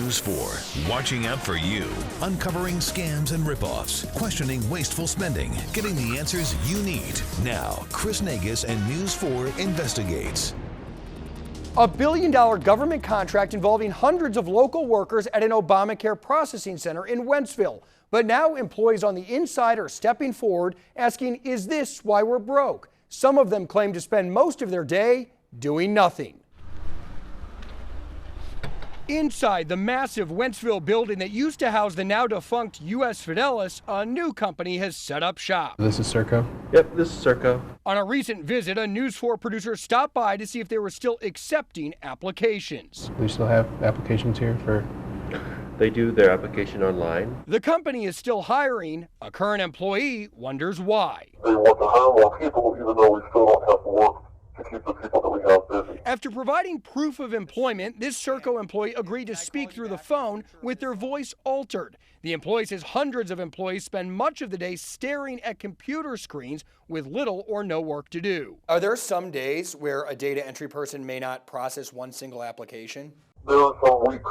News 4, watching out for you, uncovering scams and ripoffs, questioning wasteful spending, getting the answers you need. Now, Chris Nagus and News 4 investigates. A $1 billion government contract involving hundreds of local workers at an Obamacare processing center in Wentzville. But now employees on the inside are stepping forward, asking, is this why we're broke? Some of them claim to spend most of their day doing nothing. Inside the massive Wentzville building that used to house the now defunct U.S. Fidelis, a new company has set up shop. This is Serco? Yep, this is Serco. On a recent visit, a News 4 producer stopped by to see if they were still accepting applications. We still have applications here for... They do their application online. The company is still hiring. A current employee wonders why. They want to hire more people even though we still don't have to work to keep the people that we have busy. After providing proof of employment, this Serco employee agreed to speak through the phone with their voice altered. The employee says hundreds of employees spend much of the day staring at computer screens with little or no work to do. Are there some days where a data entry person may not process one single application? There are some weeks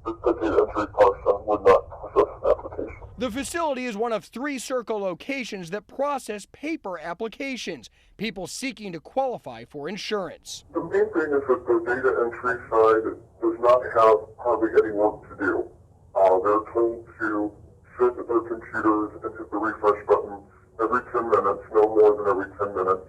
that the data entry person would not process an application. The facility is one of 3 Serco locations that process paper applications, people seeking to qualify for insurance. The main thing is that the data entry side does not have hardly any work to do. They're told to sit at their computers and hit the refresh button every 10 minutes, no more than every 10 minutes.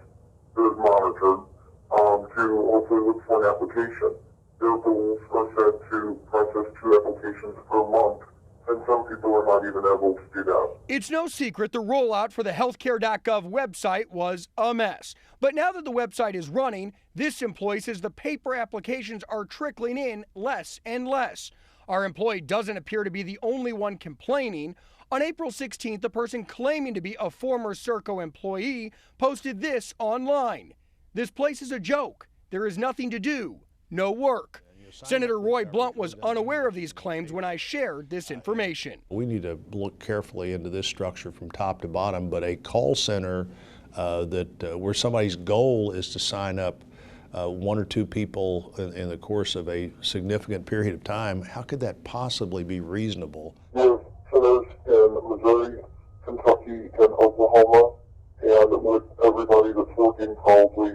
They're monitored to also look for an application. Their goals are set to process 2 applications per month, and some people are not even able to do that. It's no secret the rollout for the healthcare.gov website was a mess. But now that the website is running, this employee says the paper applications are trickling in less and less. Our employee doesn't appear to be the only one complaining. On April 16th, the person claiming to be a former Serco employee posted this online. This place is a joke. There is nothing to do. No work. Senator Roy Blunt was unaware of these claims when I shared this information. We need to look carefully into this structure from top to bottom, but a call center where somebody's goal is to sign up 1 or 2 people in the course of a significant period of time, how could that possibly be reasonable? We have centers in Missouri, Kentucky, and Oklahoma, and with everybody that's working probably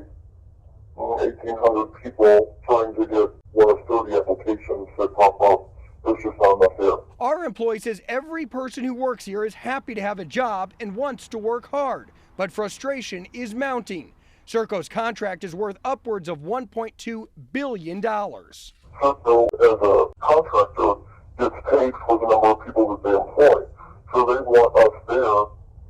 1,800 people trying to get 1 of 30 applications that pop up. There's just not enough there. Our employee says every person who works here is happy to have a job and wants to work hard, but frustration is mounting. Serco's contract is worth upwards of $1.2 billion. Serco, as a contractor, gets paid for the number of people that they employ. So they want us there,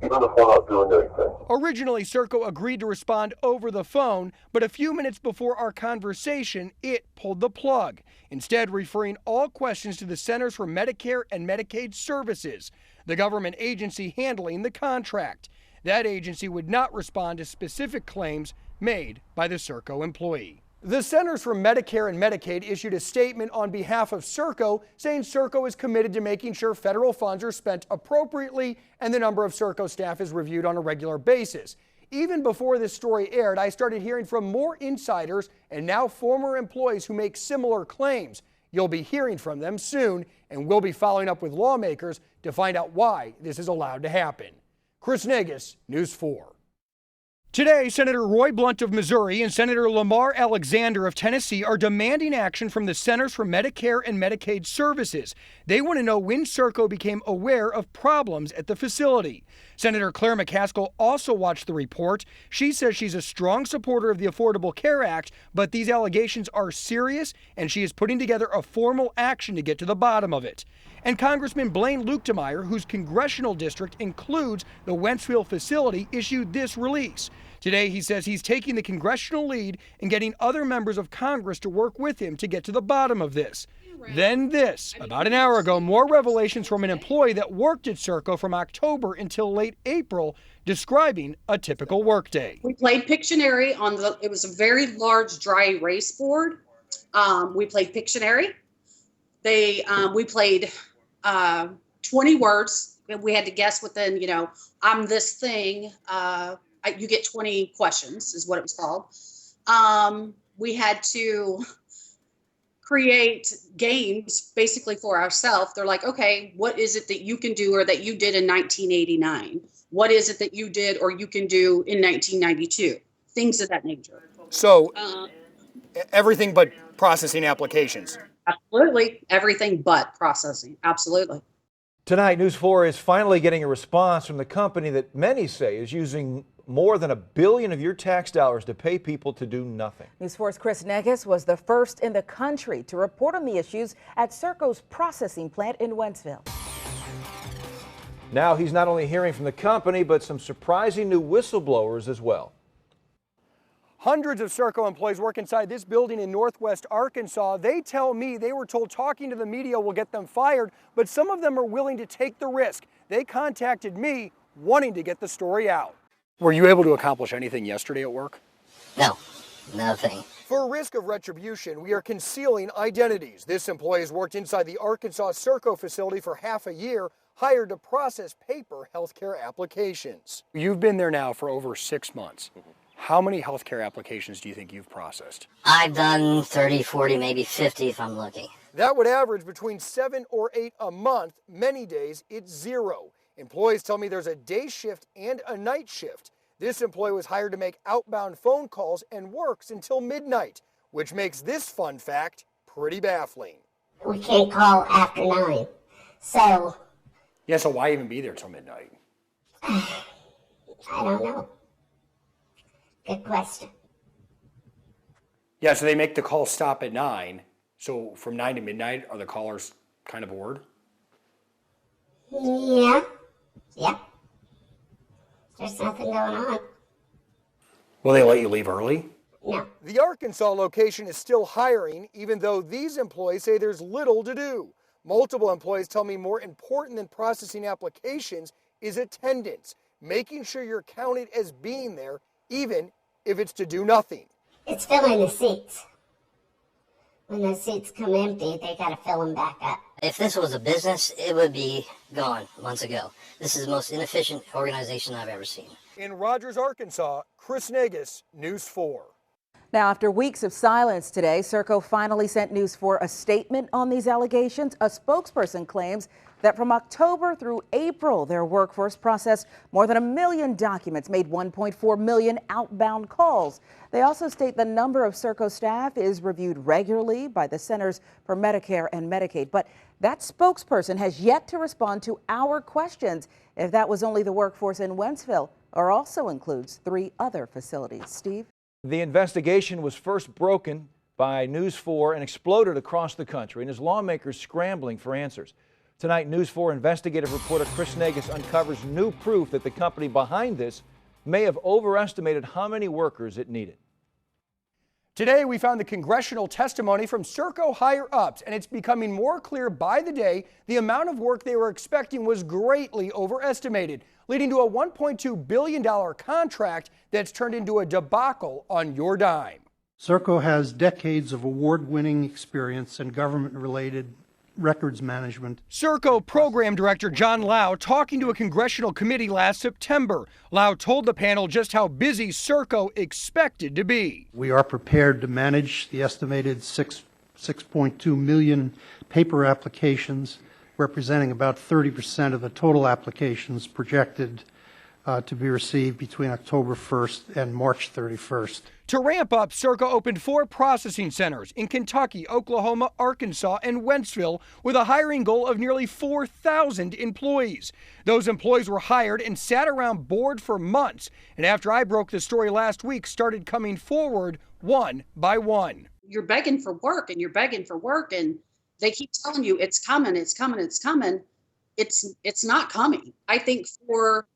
even if we're not doing anything. Originally, Serco agreed to respond over the phone, but a few minutes before our conversation, it pulled the plug, instead referring all questions to the Centers for Medicare and Medicaid Services, the government agency handling the contract. That agency would not respond to specific claims made by the Serco employee. The Centers for Medicare and Medicaid issued a statement on behalf of Serco saying Serco is committed to making sure federal funds are spent appropriately and the number of Serco staff is reviewed on a regular basis. Even before this story aired, I started hearing from more insiders and now former employees who make similar claims. You'll be hearing from them soon, and we'll be following up with lawmakers to find out why this is allowed to happen. Chris Nagus, News 4. Today, Senator Roy Blunt of Missouri and Senator Lamar Alexander of Tennessee are demanding action from the Centers for Medicare and Medicaid Services. They want to know when Serco became aware of problems at the facility. Senator Claire McCaskill also watched the report. She says she's a strong supporter of the Affordable Care Act, but these allegations are serious, and she is putting together a formal action to get to the bottom of it. And Congressman Blaine Luetkemeyer, whose congressional district includes the Wentzville facility, issued this release. Today, he says he's taking the congressional lead and getting other members of Congress to work with him to get to the bottom of this. Then this. About an hour ago, more revelations from an employee that worked at Serco from October until late April, describing a typical workday. We played Pictionary it was a very large dry erase board. We played Pictionary. We played 20 words. We had to guess within, I'm this thing. You get 20 questions is what it was called. We had to create games basically for ourselves. They're like, okay, what is it that you can do or that you did in 1989? What is it that you did or you can do in 1992? Things of that nature. So everything but processing applications. Absolutely. Everything but processing. Absolutely. Tonight, News 4 is finally getting a response from the company that many say is using more than $1 billion of your tax dollars to pay people to do nothing. News 4's Chris Negus was the first in the country to report on the issues at Serco's processing plant in Wentzville. Now he's not only hearing from the company, but some surprising new whistleblowers as well. Hundreds of Serco employees work inside this building in Northwest Arkansas. They tell me they were told talking to the media will get them fired, but some of them are willing to take the risk. They contacted me wanting to get the story out. Were you able to accomplish anything yesterday at work? No, nothing. For risk of retribution, we are concealing identities. This employee has worked inside the Arkansas Serco facility for half a year, hired to process paper healthcare applications. You've been there now for over 6 months. How many healthcare applications do you think you've processed? I've done 30, 40, maybe 50 if I'm lucky. That would average between 7 or 8 a month. Many days, it's 0. Employees tell me there's a day shift and a night shift. This employee was hired to make outbound phone calls and works until midnight, which makes this fun fact pretty baffling. We can't call after 9, so... Yeah, so why even be there till midnight? I don't know. Good question. Yeah, so they make the call stop at 9. So from 9 to midnight, are the callers kind of bored? Yeah. Yep. There's nothing going on. Will they let you leave early? No. The Arkansas location is still hiring, even though these employees say there's little to do. Multiple employees tell me more important than processing applications is attendance, making sure you're counted as being there, even if it's to do nothing. It's filling the seats. When those seats come empty, they got to fill them back up. If this was a business, it would be gone months ago. This is the most inefficient organization I've ever seen. In Rogers, Arkansas, Chris Negus, News 4. Now, after weeks of silence today, Serco finally sent News 4 a statement on these allegations. A spokesperson claims that from October through April, their workforce processed more than 1 million documents, made 1.4 million outbound calls. They also state the number of Serco staff is reviewed regularly by the Centers for Medicare and Medicaid. But that spokesperson has yet to respond to our questions if that was only the workforce in Wentzville or also includes 3 other facilities. Steve? The investigation was first broken by News 4 and exploded across the country, and as lawmakers scrambling for answers. Tonight, News 4 investigative reporter Chris Negus uncovers new proof that the company behind this may have overestimated how many workers it needed. Today, we found the congressional testimony from Serco higher-ups, and it's becoming more clear by the day the amount of work they were expecting was greatly overestimated, leading to a $1.2 billion contract that's turned into a debacle on your dime. Serco has decades of award-winning experience in government-related records management. Serco Program Director John Lau talking to a congressional committee last September. Lau told the panel just how busy Serco expected to be. We are prepared to manage the estimated 6.2 million paper applications, representing about 30% of the total applications projected to be received between October 1st and March 31st. To ramp up, Serco opened 4 processing centers in Kentucky, Oklahoma, Arkansas, and Wentzville with a hiring goal of nearly 4,000 employees. Those employees were hired and sat around bored for months, and after I broke the story last week, started coming forward one by one. You're begging for work and you're begging for work, and they keep telling you it's coming, it's coming, it's coming. It's not coming. I think for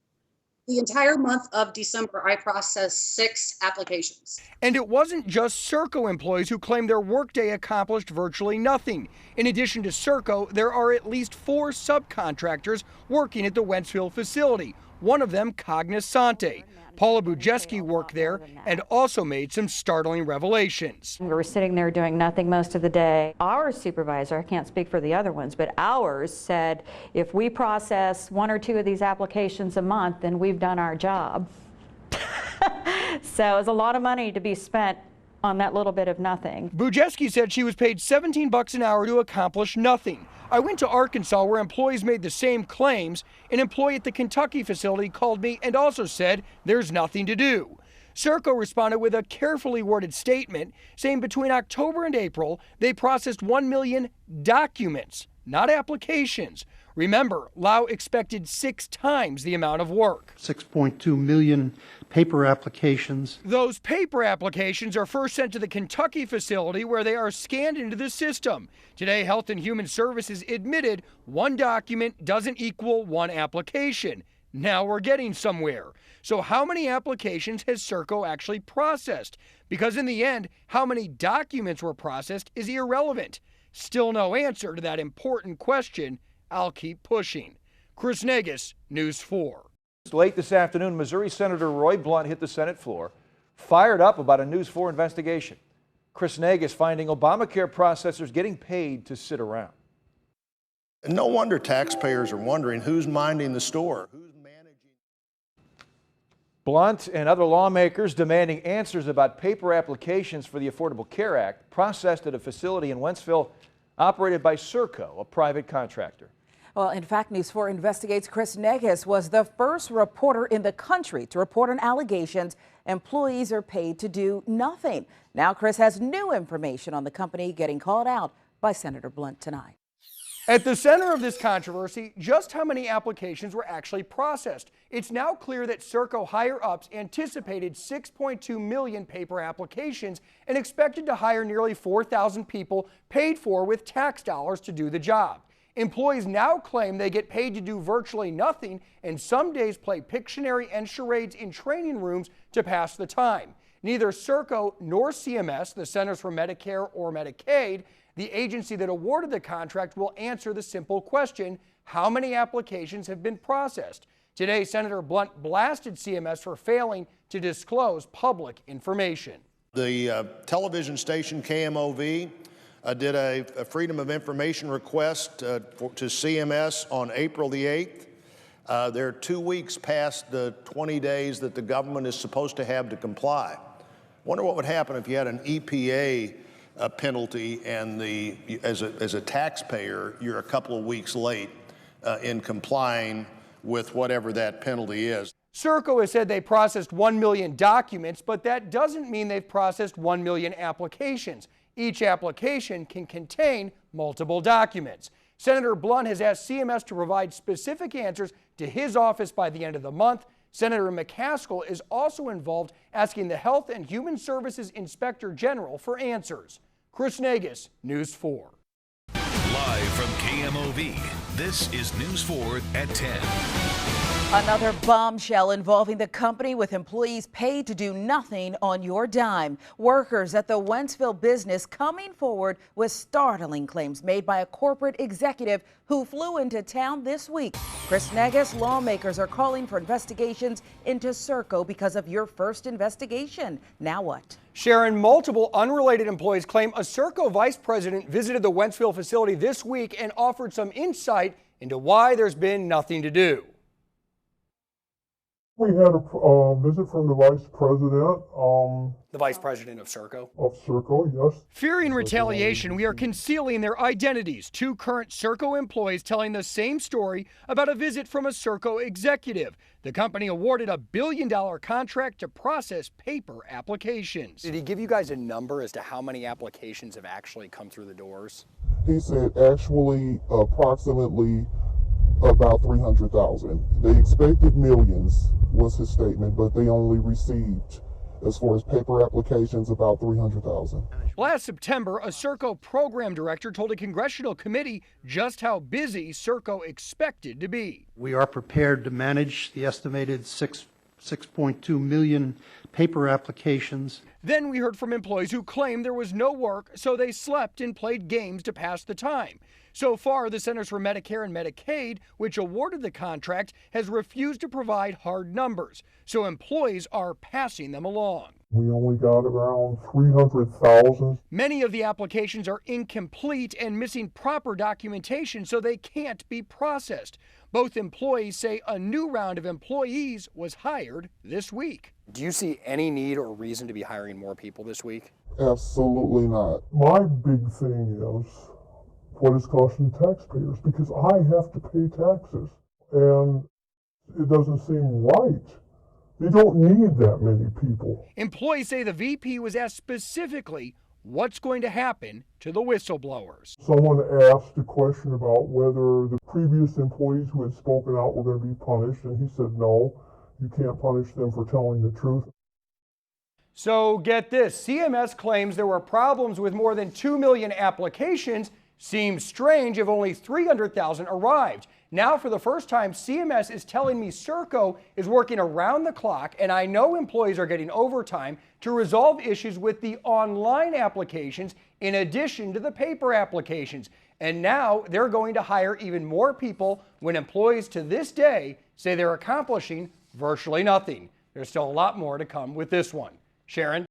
the entire month of December, I processed 6 applications. And it wasn't just Serco employees who claimed their workday accomplished virtually nothing. In addition to Serco, there are at least 4 subcontractors working at the Wentzville facility, one of them Cognosante. Paula Bujeski worked there and also made some startling revelations. We were sitting there doing nothing most of the day. Our supervisor, I can't speak for the other ones, but ours said if we process 1 or 2 of these applications a month, then we've done our job. So it's a lot of money to be spent on that little bit of nothing. Bujeski said she was paid $17 an hour to accomplish nothing. I went to Arkansas where employees made the same claims. An employee at the Kentucky facility called me and also said there's nothing to do. Serco responded with a carefully worded statement saying between October and April, they processed 1 million documents, not applications. Remember, Lau expected 6 times the amount of work. 6.2 million paper applications. Those paper applications are first sent to the Kentucky facility where they are scanned into the system. Today, Health and Human Services admitted 1 document doesn't equal 1 application. Now we're getting somewhere. So how many applications has Serco actually processed? Because in the end, how many documents were processed is irrelevant. Still no answer to that important question. I'll keep pushing. Chris Negus, News 4. Late this afternoon, Missouri Senator Roy Blunt hit the Senate floor, fired up about a News 4 investigation. Chris Negus finding Obamacare processors getting paid to sit around. And no wonder taxpayers are wondering who's minding the store. Blunt and other lawmakers demanding answers about paper applications for the Affordable Care Act processed at a facility in Wentzville operated by Serco, a private contractor. Well, in fact, News 4 investigates Chris Negus was the first reporter in the country to report on allegations employees are paid to do nothing. Now Chris has new information on the company getting called out by Senator Blunt tonight. At the center of this controversy, just how many applications were actually processed. It's now clear that Serco higher-ups anticipated 6.2 million paper applications and expected to hire nearly 4,000 people paid for with tax dollars to do the job. Employees now claim they get paid to do virtually nothing and some days play Pictionary and charades in training rooms to pass the time. Neither Serco nor CMS, the Centers for Medicare or Medicaid, the agency that awarded the contract, will answer the simple question, how many applications have been processed? Today, Senator Blunt blasted CMS for failing to disclose public information. The television station Kmov did a Freedom of Information request to CMS on April the 8th. They're 2 weeks past the 20 days that the government is supposed to have to comply. Wonder what would happen if you had an EPA penalty and as a taxpayer, you're a couple of weeks late in complying with whatever that penalty is. Serco has said they processed 1 million documents, but that doesn't mean they've processed 1 million applications. Each application can contain multiple documents. Senator Blunt has asked CMS to provide specific answers to his office by the end of the month. Senator McCaskill is also involved, asking the Health and Human Services Inspector General for answers. Chris Negus, News 4. Live from KMOV, this is News 4 at 10. Another bombshell involving the company with employees paid to do nothing on your dime. Workers at the Wentzville business coming forward with startling claims made by a corporate executive who flew into town this week. Chris Negus, lawmakers are calling for investigations into Serco because of your first investigation. Now what? Sharon, multiple unrelated employees claim a Serco vice president visited the Wentzville facility this week and offered some insight into why there's been nothing to do. We had a visit from the vice president. The vice president of Serco? Of Serco, yes. Fearing retaliation, we are concealing their identities. 2 current Serco employees telling the same story about a visit from a Serco executive. The company awarded a $1 billion contract to process paper applications. Did he give you guys a number as to how many applications have actually come through the doors? He said actually approximately about 300,000. They expected millions, was his statement, but they only received, as far as paper applications, about 300,000. Last September, a Serco program director told a congressional committee just how busy Serco expected to be. We are prepared to manage the estimated 6.2 million paper applications. Then we heard from employees who claimed there was no work, so they slept and played games to pass the time. So far, the Centers for Medicare and Medicaid, which awarded the contract, has refused to provide hard numbers. So employees are passing them along. We only got around 300,000. Many of the applications are incomplete and missing proper documentation, so they can't be processed. Both employees say a new round of employees was hired this week. Do you see any need or reason to be hiring more people this week? Absolutely not. My big thing is what it's costing taxpayers, because I have to pay taxes, and it doesn't seem right. They don't need that many people. Employees say the VP was asked specifically what's going to happen to the whistleblowers. Someone asked a question about whether the previous employees who had spoken out were going to be punished, and he said no, you can't punish them for telling the truth. So get this, CMS claims there were problems with more than 2 million applications. Seems strange if only 300,000 arrived. Now, for the first time, CMS is telling me Serco is working around the clock, and I know employees are getting overtime to resolve issues with the online applications in addition to the paper applications. And now they're going to hire even more people when employees to this day say they're accomplishing virtually nothing. There's still a lot more to come with this one. Sharon?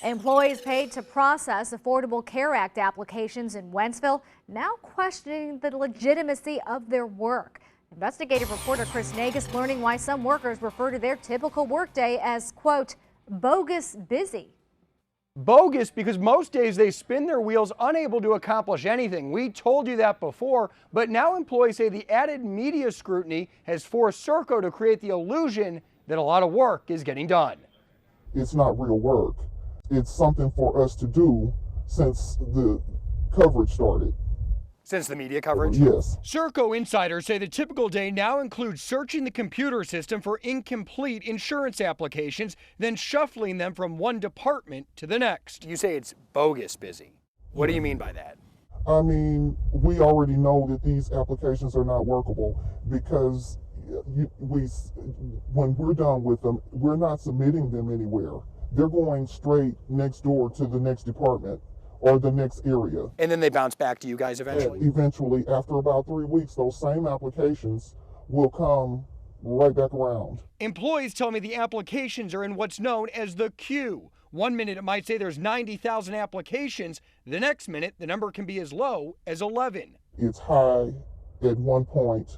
Employees paid to process Affordable Care Act applications in Wentzville now questioning the legitimacy of their work. Investigative reporter Chris Nagus learning why some workers refer to their typical workday as, quote, bogus busy. Bogus because most days they spin their wheels unable to accomplish anything. We told you that before, but now employees say the added media scrutiny has forced Serco to create the illusion that a lot of work is getting done. It's not real work. It's something for us to do since the coverage started. Since the media coverage? Yes. Serco insiders say the typical day now includes searching the computer system for incomplete insurance applications, then shuffling them from one department to the next. You say it's bogus busy. What do you mean by that? I mean, we already know that these applications are not workable because when we're done with them, we're not submitting them anywhere. They're going straight next door to the next department or the next area. And then they bounce back to you guys eventually? And eventually, after about 3 weeks, those same applications will come right back around. Employees tell me the applications are in what's known as the queue. 1 minute it might say there's 90,000 applications. The next minute, the number can be as low as 11. It's high at one point,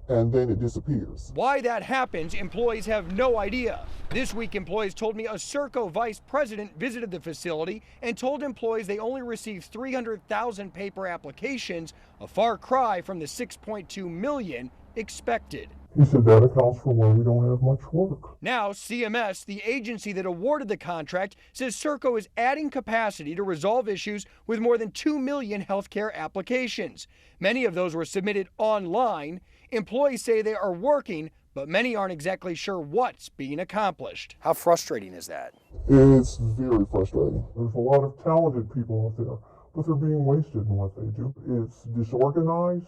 and then it disappears. Why that happens, employees have no idea. This week, employees told me a Serco vice president visited the facility and told employees they only received 300,000 paper applications, a far cry from the 6.2 million expected. He said that accounts for why we don't have much work. Now, CMS, the agency that awarded the contract, says Serco is adding capacity to resolve issues with more than 2 million healthcare applications. Many of those were submitted online. Employees say they are working, but many aren't exactly sure what's being accomplished. How frustrating is that? It's very frustrating. There's a lot of talented people out there, but they're being wasted in what they do. It's disorganized.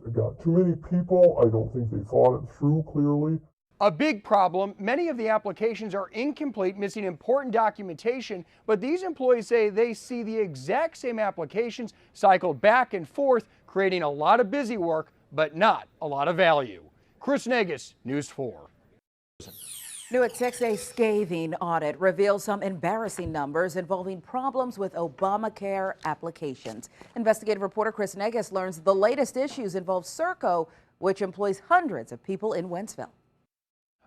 They got too many people. I don't think they thought it through clearly. A big problem, many of the applications are incomplete, missing important documentation, but these employees say they see the exact same applications cycled back and forth, creating a lot of busy work, but not a lot of value. Chris Nagus, News 4. New at 6, a scathing audit reveals some embarrassing numbers involving problems with Obamacare applications. Investigative reporter Chris Nagus learns the latest issues involve Serco, which employs hundreds of people in Wentzville.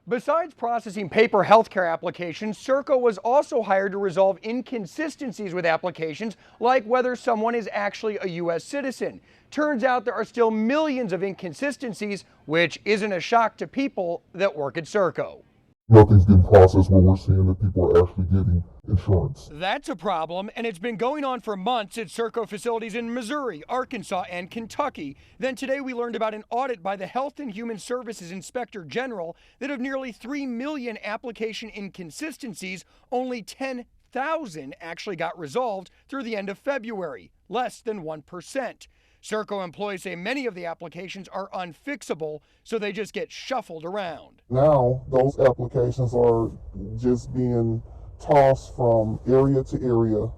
Besides processing paper healthcare applications, Serco was also hired to resolve inconsistencies with applications, like whether someone is actually a U.S. citizen. Turns out there are still millions of inconsistencies, which isn't a shock to people that work at Serco. Nothing's getting processed where we're seeing that people are actually getting insurance. That's a problem, and it's been going on for months at Serco facilities in Missouri, Arkansas, and Kentucky. Then today we learned about an audit by the Health and Human Services Inspector General that of nearly 3 million application inconsistencies, only 10,000 actually got resolved through the end of February, less than 1%. Serco employees say many of the applications are unfixable, so they just get shuffled around. Now, those applications are just being tossed from area to area,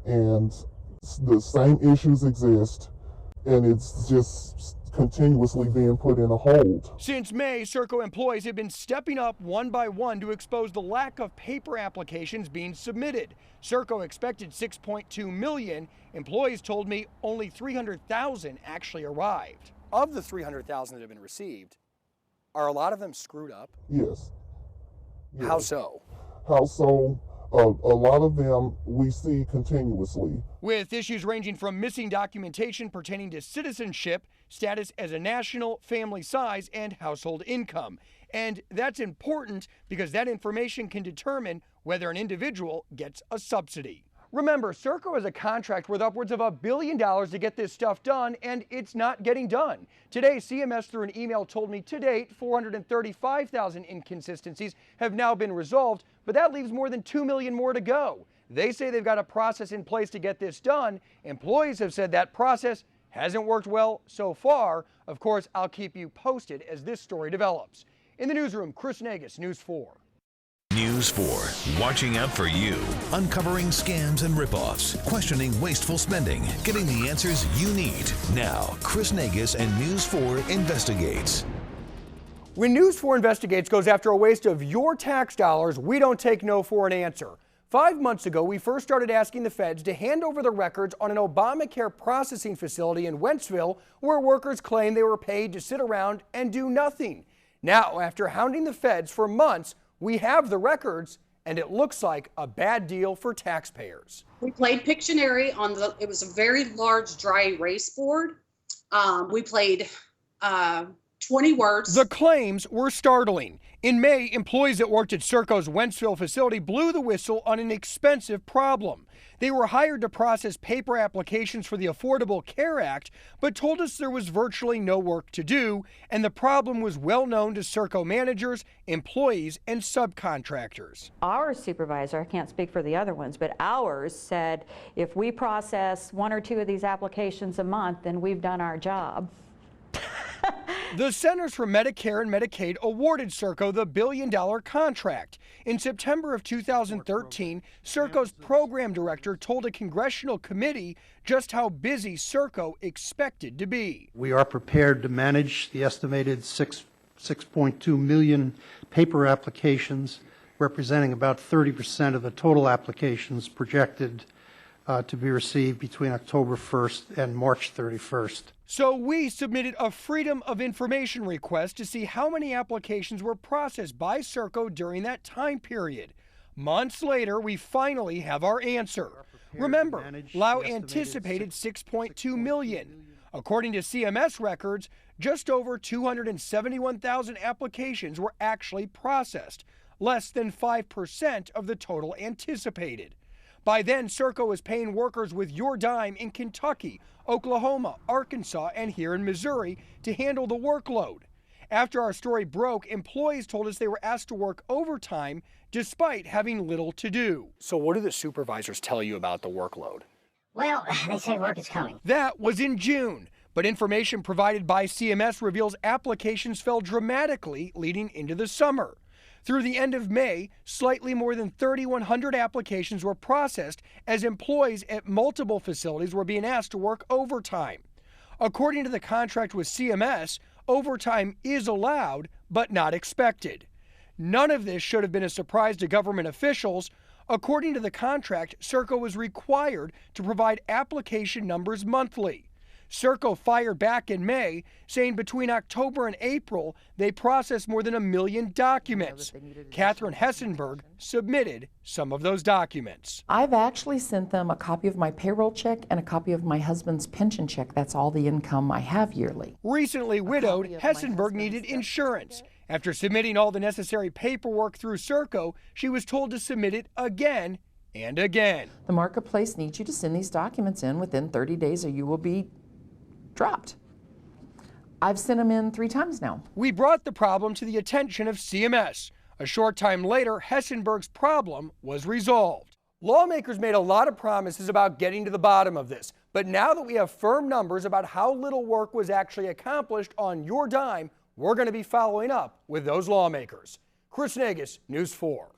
and the same issues exist, and it's just continuously being put in a hold. Since May, Serco employees have been stepping up one by one to expose the lack of paper applications being submitted. Serco expected 6.2 million. Employees told me only 300,000 actually arrived. Of the 300,000 that have been received, are a lot of them screwed up? Yes. How so? How so? A lot of them we see continuously. With issues ranging from missing documentation pertaining to citizenship, status as a national, family size, and household income. And that's important because that information can determine whether an individual gets a subsidy. Remember, Serco has a contract worth upwards of $1 billion to get this stuff done, and it's not getting done. Today, CMS, through an email, told me to date, 435,000 inconsistencies have now been resolved, but that leaves more than 2 million more to go. They say they've got a process in place to get this done. Employees have said that process hasn't worked well so far. Of course, I'll keep you posted as this story develops. In the newsroom, Chris Nagus, News 4. News 4, watching out for you, uncovering scams and ripoffs, questioning wasteful spending, getting the answers you need. Now, Chris Nagus and News 4 investigates. When News 4 Investigates goes after a waste of your tax dollars, we don't take no for an answer. 5 months ago, we first started asking the feds to hand over the records on an Obamacare processing facility in Wentzville where workers claim they were paid to sit around and do nothing. Now, after hounding the feds for months, we have the records, and it looks like a bad deal for taxpayers. We played Pictionary it was a very large dry erase board. We played 20 words. The claims were startling. In May, employees that worked at Serco's Wentzville facility blew the whistle on an expensive problem. They were hired to process paper applications for the Affordable Care Act, but told us there was virtually no work to do, and the problem was well known to Serco managers, employees, and subcontractors. Our supervisor, I can't speak for the other ones, but ours said if we process 1 or 2 of these applications a month, then we've done our job. The Centers for Medicare and Medicaid awarded Serco the $1 billion contract. In September of 2013, Serco's program director told a congressional committee just how busy Serco expected to be. We are prepared to manage the estimated 6.2 million paper applications, representing about 30% of the total applications projected to be received between October 1st and March 31st. So we submitted a Freedom of Information request to see how many applications were processed by Serco during that time period. Months later, we finally have our answer. Remember, Lau anticipated 6.2 million. According to CMS records, just over 271,000 applications were actually processed, less than 5% of the total anticipated. By then, Serco was paying workers with your dime in Kentucky, Oklahoma, Arkansas, and here in Missouri to handle the workload. After our story broke, employees told us they were asked to work overtime despite having little to do. So what do the supervisors tell you about the workload? Well, they say work is coming. That was in June, but information provided by CMS reveals applications fell dramatically leading into the summer. Through the end of May, slightly more than 3,100 applications were processed as employees at multiple facilities were being asked to work overtime. According to the contract with CMS, overtime is allowed, but not expected. None of this should have been a surprise to government officials. According to the contract, Serco was required to provide application numbers monthly. Serco fired back in May, saying between October and April, they processed more than 1 million documents. Catherine Hessenberg submitted some of those documents. I've actually sent them a copy of my payroll check and a copy of my husband's pension check. That's all the income I have yearly. Recently widowed, Hessenberg needed insurance. After submitting all the necessary paperwork through Serco, she was told to submit it again and again. The marketplace needs you to send these documents in within 30 days or you will be dropped. I've sent them in 3 times now. We brought the problem to the attention of CMS. A short time later, Hessenberg's problem was resolved. Lawmakers made a lot of promises about getting to the bottom of this, but now that we have firm numbers about how little work was actually accomplished on your dime, we're going to be following up with those lawmakers. Chris Nagus, News 4.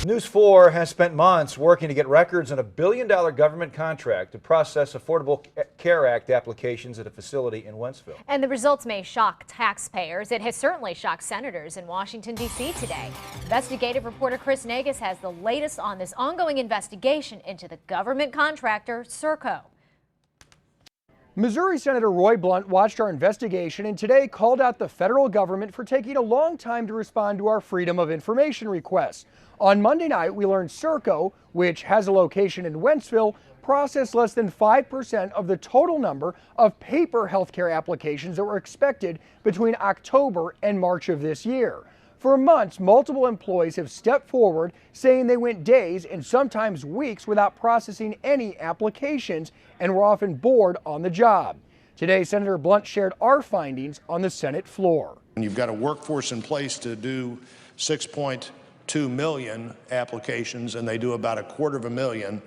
News 4 has spent months working to get records on a $1 billion government contract to process Affordable Care Act applications at a facility in Wentzville. And the results may shock taxpayers. It has certainly shocked senators in Washington, D.C. today. Investigative reporter Chris Nagus has the latest on this ongoing investigation into the government contractor, Serco. Missouri Senator Roy Blunt watched our investigation and today called out the federal government for taking a long time to respond to our Freedom of Information requests. On Monday night, we learned Serco, which has a location in Wentzville, processed less than 5% of the total number of paper healthcare applications that were expected between October and March of this year. For months, multiple employees have stepped forward saying they went days and sometimes weeks without processing any applications and were often bored on the job. Today, Senator Blunt shared our findings on the Senate floor. You've got a workforce in place to do 6.2 million applications, and they do about 250,000.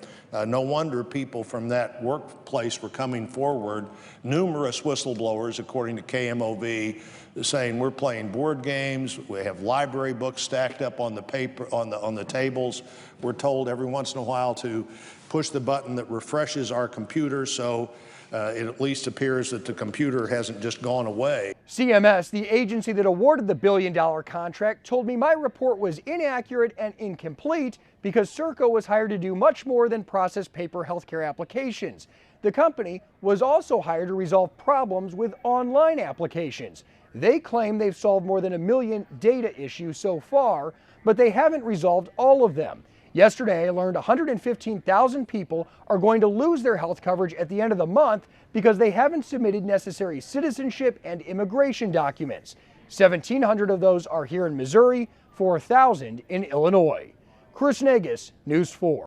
No wonder people from that workplace were coming forward. Numerous whistleblowers, according to Kmov, saying we're playing board games. We have library books stacked up on the paper on the tables. We're told every once in a while to push the button that refreshes our computer, so it at least appears that the computer hasn't just gone away. CMS, the agency that awarded the billion-dollar contract, told me my report was inaccurate and incomplete because Serco was hired to do much more than process paper healthcare applications. The company was also hired to resolve problems with online applications. They claim they've solved more than 1 million data issues so far, but they haven't resolved all of them. Yesterday, I learned 115,000 people are going to lose their health coverage at the end of the month because they haven't submitted necessary citizenship and immigration documents. 1,700 of those are here in Missouri, 4,000 in Illinois. Chris Negus, News 4.